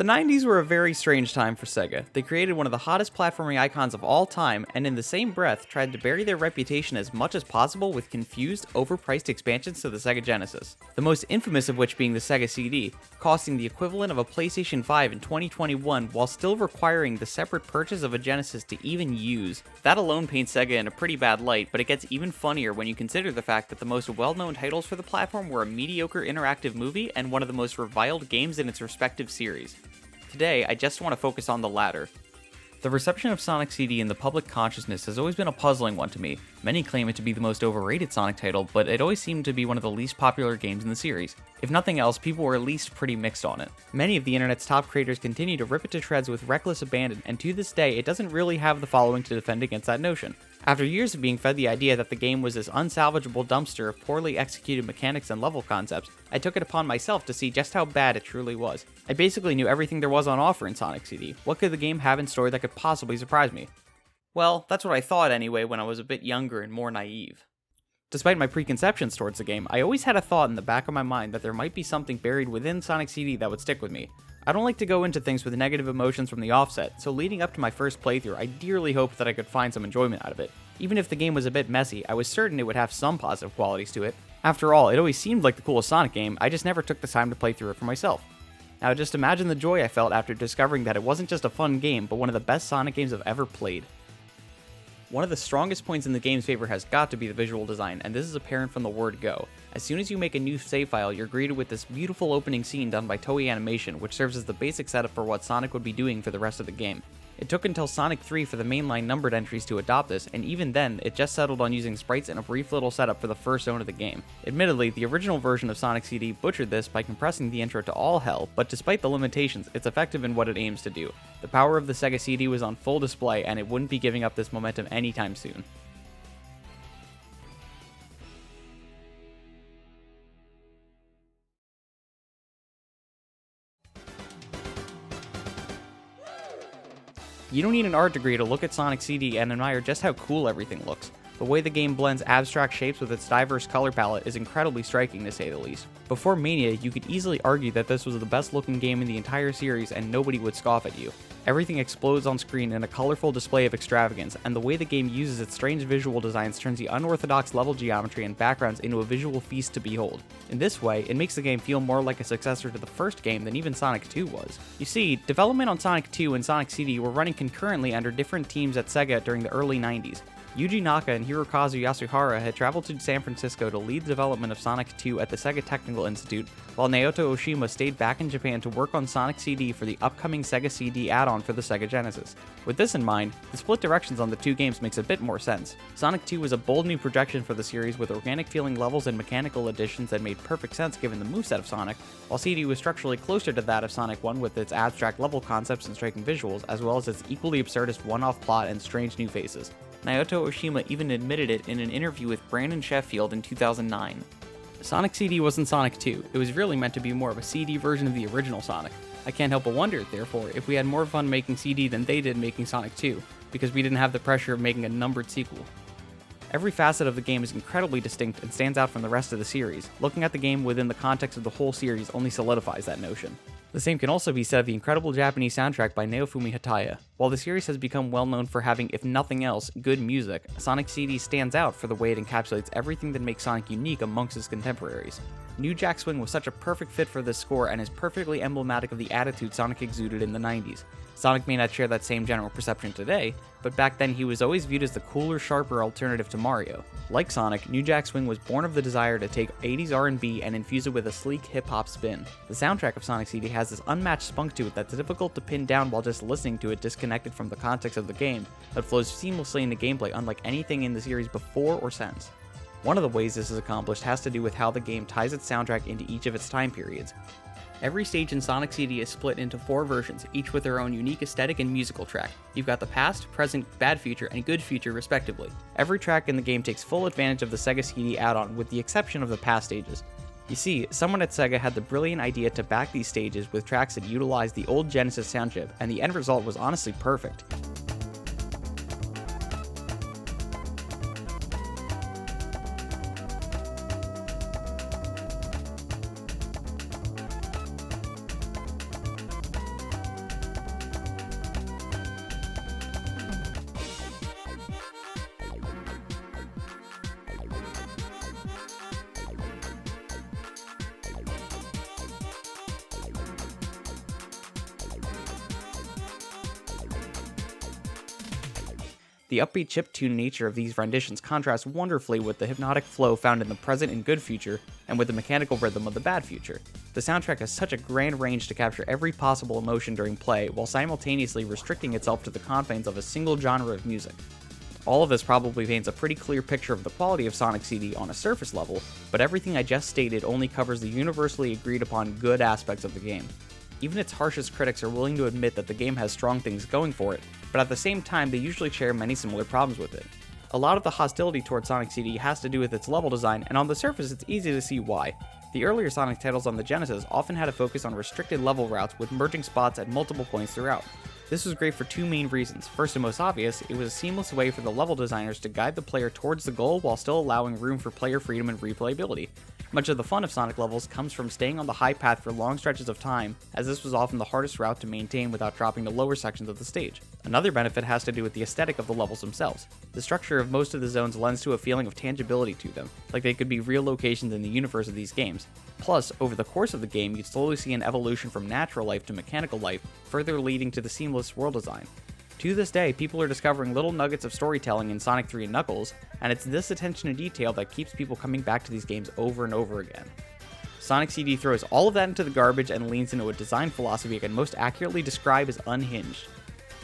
The 90s were a very strange time for Sega. They created one of the hottest platforming icons of all time, and in the same breath tried to bury their reputation as much as possible with confused, overpriced expansions to the Sega Genesis. The most infamous of which being the Sega CD, costing the equivalent of a PlayStation 5 in 2021 while still requiring the separate purchase of a Genesis to even use. That alone paints Sega in a pretty bad light, but it gets even funnier when you consider the fact that the most well-known titles for the platform were a mediocre interactive movie and one of the most reviled games in its respective series. Today, I just want to focus on the latter. The reception of Sonic CD in the public consciousness has always been a puzzling one to me. Many claim it to be the most overrated Sonic title, but it always seemed to be one of the least popular games in the series. If nothing else, people were at least pretty mixed on it. Many of the internet's top creators continue to rip it to shreds with reckless abandon, and to this day, it doesn't really have the following to defend against that notion. After years of being fed the idea that the game was this unsalvageable dumpster of poorly executed mechanics and level concepts, I took it upon myself to see just how bad it truly was. I basically knew everything there was on offer in Sonic CD. What could the game have in store that could possibly surprise me? Well, that's what I thought anyway when I was a bit younger and more naive. Despite my preconceptions towards the game, I always had a thought in the back of my mind that there might be something buried within Sonic CD that would stick with me. I don't like to go into things with negative emotions from the offset, so leading up to my first playthrough, I dearly hoped that I could find some enjoyment out of it. Even if the game was a bit messy, I was certain it would have some positive qualities to it. After all, it always seemed like the coolest Sonic game, I just never took the time to play through it for myself. Now just imagine the joy I felt after discovering that it wasn't just a fun game, but one of the best Sonic games I've ever played. One of the strongest points in the game's favor has got to be the visual design, and this is apparent from the word go. As soon as you make a new save file, you're greeted with this beautiful opening scene done by Toei Animation, which serves as the basic setup for what Sonic would be doing for the rest of the game. It took until Sonic 3 for the mainline numbered entries to adopt this, and even then, it just settled on using sprites and a brief little setup for the first zone of the game. Admittedly, the original version of Sonic CD butchered this by compressing the intro to all hell, but despite the limitations, it's effective in what it aims to do. The power of the Sega CD was on full display, and it wouldn't be giving up this momentum anytime soon. You don't need an art degree to look at Sonic CD and admire just how cool everything looks. The way the game blends abstract shapes with its diverse color palette is incredibly striking to say the least. Before Mania, you could easily argue that this was the best looking game in the entire series and nobody would scoff at you. Everything explodes on screen in a colorful display of extravagance, and the way the game uses its strange visual designs turns the unorthodox level geometry and backgrounds into a visual feast to behold. In this way, it makes the game feel more like a successor to the first game than even Sonic 2 was. You see, development on Sonic 2 and Sonic CD were running concurrently under different teams at Sega during the early 90s. Yuji Naka and Hirokazu Yasuhara had traveled to San Francisco to lead the development of Sonic 2 at the Sega Technical Institute, while Naoto Oshima stayed back in Japan to work on Sonic CD for the upcoming Sega CD add-on for the Sega Genesis. With this in mind, the split directions on the two games makes a bit more sense. Sonic 2 was a bold new projection for the series with organic feeling levels and mechanical additions that made perfect sense given the moveset of Sonic, while CD was structurally closer to that of Sonic 1 with its abstract level concepts and striking visuals, as well as its equally absurdist one-off plot and strange new faces. Naoto Oshima even admitted it in an interview with Brandon Sheffield in 2009. Sonic CD wasn't Sonic 2, it was really meant to be more of a CD version of the original Sonic. I can't help but wonder, therefore, if we had more fun making CD than they did making Sonic 2, because we didn't have the pressure of making a numbered sequel. Every facet of the game is incredibly distinct and stands out from the rest of the series. Looking at the game within the context of the whole series only solidifies that notion. The same can also be said of the incredible Japanese soundtrack by Naofumi Hataya. While the series has become well known for having, if nothing else, good music, Sonic CD stands out for the way it encapsulates everything that makes Sonic unique amongst its contemporaries. New Jack Swing was such a perfect fit for this score and is perfectly emblematic of the attitude Sonic exuded in the 90s. Sonic may not share that same general perception today, but back then he was always viewed as the cooler, sharper alternative to Mario. Like Sonic, New Jack Swing was born of the desire to take 80s R&B and infuse it with a sleek hip-hop spin. The soundtrack of Sonic CD has this unmatched spunk to it that's difficult to pin down while just listening to it disconnected from the context of the game, but flows seamlessly into gameplay unlike anything in the series before or since. One of the ways this is accomplished has to do with how the game ties its soundtrack into each of its time periods. Every stage in Sonic CD is split into 4 versions, each with their own unique aesthetic and musical track. You've got the past, present, bad future, and good future respectively. Every track in the game takes full advantage of the Sega CD add-on with the exception of the past stages. You see, someone at Sega had the brilliant idea to back these stages with tracks that utilized the old Genesis sound chip, and the end result was honestly perfect. The upbeat chiptune nature of these renditions contrasts wonderfully with the hypnotic flow found in the present and good future, and with the mechanical rhythm of the bad future. The soundtrack has such a grand range to capture every possible emotion during play, while simultaneously restricting itself to the confines of a single genre of music. All of this probably paints a pretty clear picture of the quality of Sonic CD on a surface level, but everything I just stated only covers the universally agreed upon good aspects of the game. Even its harshest critics are willing to admit that the game has strong things going for it, but at the same time they usually share many similar problems with it. A lot of the hostility towards Sonic CD has to do with its level design, and on the surface it's easy to see why. The earlier Sonic titles on the Genesis often had a focus on restricted level routes with merging spots at multiple points throughout. This was great for two main reasons. First and most obvious, it was a seamless way for the level designers to guide the player towards the goal while still allowing room for player freedom and replayability. Much of the fun of Sonic levels comes from staying on the high path for long stretches of time, as this was often the hardest route to maintain without dropping to lower sections of the stage. Another benefit has to do with the aesthetic of the levels themselves. The structure of most of the zones lends to a feeling of tangibility to them, like they could be real locations in the universe of these games. Plus, over the course of the game, you'd slowly see an evolution from natural life to mechanical life, further leading to the seamless world design. To this day, people are discovering little nuggets of storytelling in Sonic 3 and Knuckles, and it's this attention to detail that keeps people coming back to these games over and over again. Sonic CD throws all of that into the garbage and leans into a design philosophy I can most accurately describe as unhinged.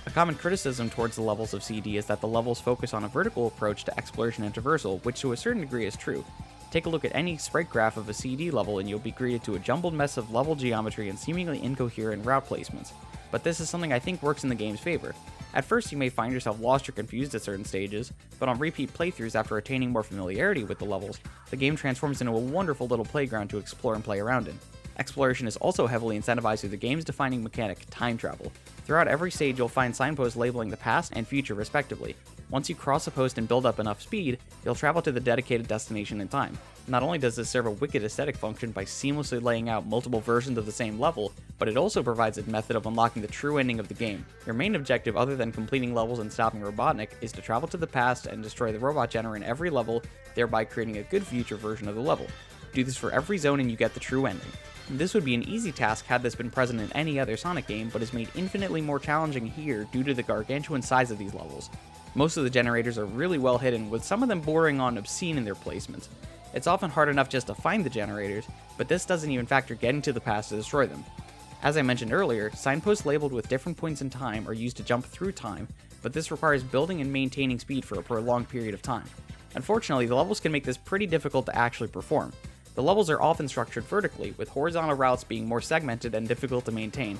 A common criticism towards the levels of CD is that the levels focus on a vertical approach to exploration and traversal, which to a certain degree is true. Take a look at any sprite graph of a CD level and you'll be greeted to a jumbled mess of level geometry and seemingly incoherent route placements. But this is something I think works in the game's favor. At first you may find yourself lost or confused at certain stages, but on repeat playthroughs after attaining more familiarity with the levels, the game transforms into a wonderful little playground to explore and play around in. Exploration is also heavily incentivized through the game's defining mechanic, time travel. Throughout every stage you'll find signposts labeling the past and future respectively. Once you cross a post and build up enough speed, you'll travel to the dedicated destination in time. Not only does this serve a wicked aesthetic function by seamlessly laying out multiple versions of the same level, but it also provides a method of unlocking the true ending of the game. Your main objective, other than completing levels and stopping Robotnik, is to travel to the past and destroy the robot generator in every level, thereby creating a good future version of the level. Do this for every zone and you get the true ending. This would be an easy task had this been present in any other Sonic game, but is made infinitely more challenging here due to the gargantuan size of these levels. Most of the generators are really well hidden, with some of them bordering on obscene in their placements. It's often hard enough just to find the generators, but this doesn't even factor getting to the past to destroy them. As I mentioned earlier, signposts labeled with different points in time are used to jump through time, but this requires building and maintaining speed for a prolonged period of time. Unfortunately, the levels can make this pretty difficult to actually perform. The levels are often structured vertically, with horizontal routes being more segmented and difficult to maintain.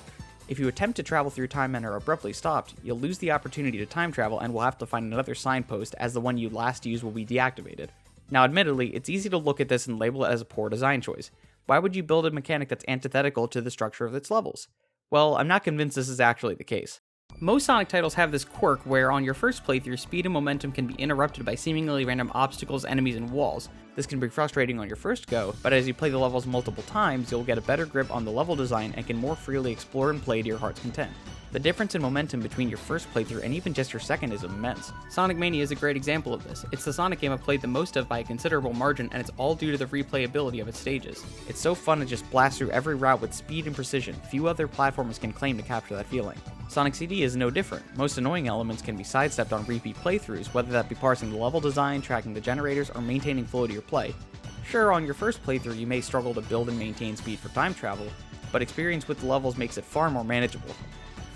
If you attempt to travel through time and are abruptly stopped, you'll lose the opportunity to time travel and will have to find another signpost, as the one you last used will be deactivated. Now admittedly, it's easy to look at this and label it as a poor design choice. Why would you build a mechanic that's antithetical to the structure of its levels? Well, I'm not convinced this is actually the case. Most Sonic titles have this quirk where on your first playthrough, speed and momentum can be interrupted by seemingly random obstacles, enemies, and walls. This can be frustrating on your first go, but as you play the levels multiple times, you'll get a better grip on the level design and can more freely explore and play to your heart's content. The difference in momentum between your first playthrough and even just your second is immense. Sonic Mania is a great example of this. It's the Sonic game I've played the most of by a considerable margin, and it's all due to the replayability of its stages. It's so fun to just blast through every route with speed and precision. Few other platformers can claim to capture that feeling. Sonic CD is no different. Most annoying elements can be sidestepped on repeat playthroughs, whether that be parsing the level design, tracking the generators, or maintaining flow to your play. Sure, on your first playthrough you may struggle to build and maintain speed for time travel, but experience with the levels makes it far more manageable.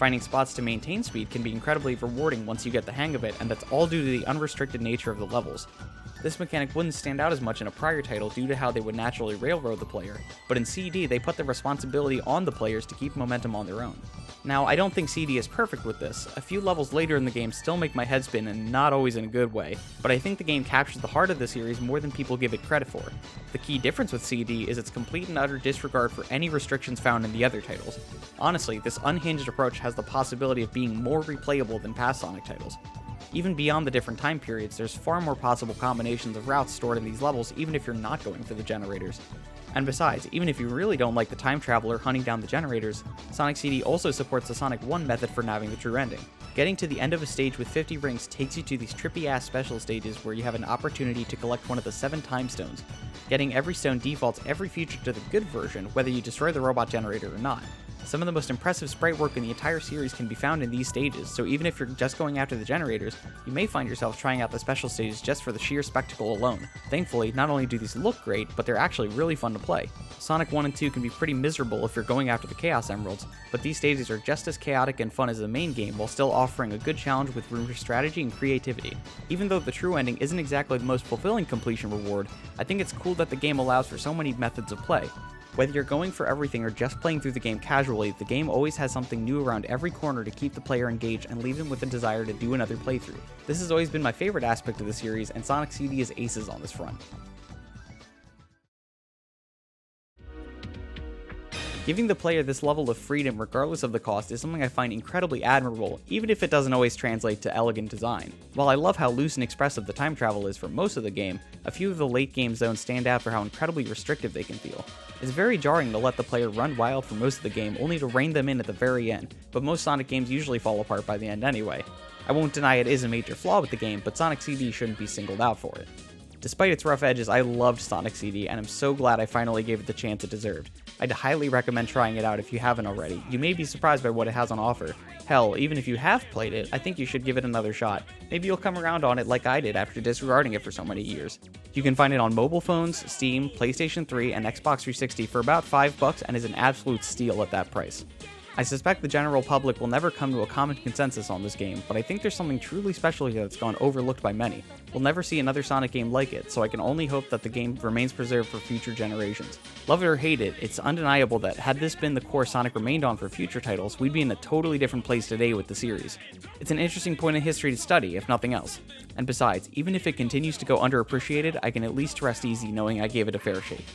Finding spots to maintain speed can be incredibly rewarding once you get the hang of it, and that's all due to the unrestricted nature of the levels. This mechanic wouldn't stand out as much in a prior title due to how they would naturally railroad the player, but in CD they put the responsibility on the players to keep momentum on their own. Now, I don't think CD is perfect with this. A few levels later in the game still make my head spin, and not always in a good way, but I think the game captures the heart of the series more than people give it credit for. The key difference with CD is its complete and utter disregard for any restrictions found in the other titles. Honestly, this unhinged approach has the possibility of being more replayable than past Sonic titles. Even beyond the different time periods, there's far more possible combinations of routes stored in these levels even if you're not going for the generators. And besides, even if you really don't like the time traveler hunting down the generators, Sonic CD also supports the Sonic 1 method for nabbing the true ending. Getting to the end of a stage with 50 rings takes you to these trippy-ass special stages where you have an opportunity to collect one of the 7 time stones. Getting every stone defaults every future to the good version, whether you destroy the robot generator or not. Some of the most impressive sprite work in the entire series can be found in these stages, so even if you're just going after the generators, you may find yourself trying out the special stages just for the sheer spectacle alone. Thankfully, not only do these look great, but they're actually really fun to play. Sonic 1 and 2 can be pretty miserable if you're going after the Chaos Emeralds, but these stages are just as chaotic and fun as the main game while still offering a good challenge with room for strategy and creativity. Even though the true ending isn't exactly the most fulfilling completion reward, I think it's cool that the game allows for so many methods of play. Whether you're going for everything or just playing through the game casually, the game always has something new around every corner to keep the player engaged and leave them with a desire to do another playthrough. This has always been my favorite aspect of the series, and Sonic CD is aces on this front. Giving the player this level of freedom regardless of the cost is something I find incredibly admirable, even if it doesn't always translate to elegant design. While I love how loose and expressive the time travel is for most of the game, a few of the late game zones stand out for how incredibly restrictive they can feel. It's very jarring to let the player run wild for most of the game only to rein them in at the very end, but most Sonic games usually fall apart by the end anyway. I won't deny it is a major flaw with the game, but Sonic CD shouldn't be singled out for it. Despite its rough edges, I loved Sonic CD, and I'm so glad I finally gave it the chance it deserved. I'd highly recommend trying it out if you haven't already. You may be surprised by what it has on offer. Hell, even if you have played it, I think you should give it another shot. Maybe you'll come around on it like I did after disregarding it for so many years. You can find it on mobile phones, Steam, PlayStation 3, and Xbox 360 for about $5 and is an absolute steal at that price. I suspect the general public will never come to a common consensus on this game, but I think there's something truly special here that's gone overlooked by many. We'll never see another Sonic game like it, so I can only hope that the game remains preserved for future generations. Love it or hate it, it's undeniable that had this been the core Sonic remained on for future titles, we'd be in a totally different place today with the series. It's an interesting point in history to study, if nothing else. And besides, even if it continues to go underappreciated, I can at least rest easy knowing I gave it a fair shake.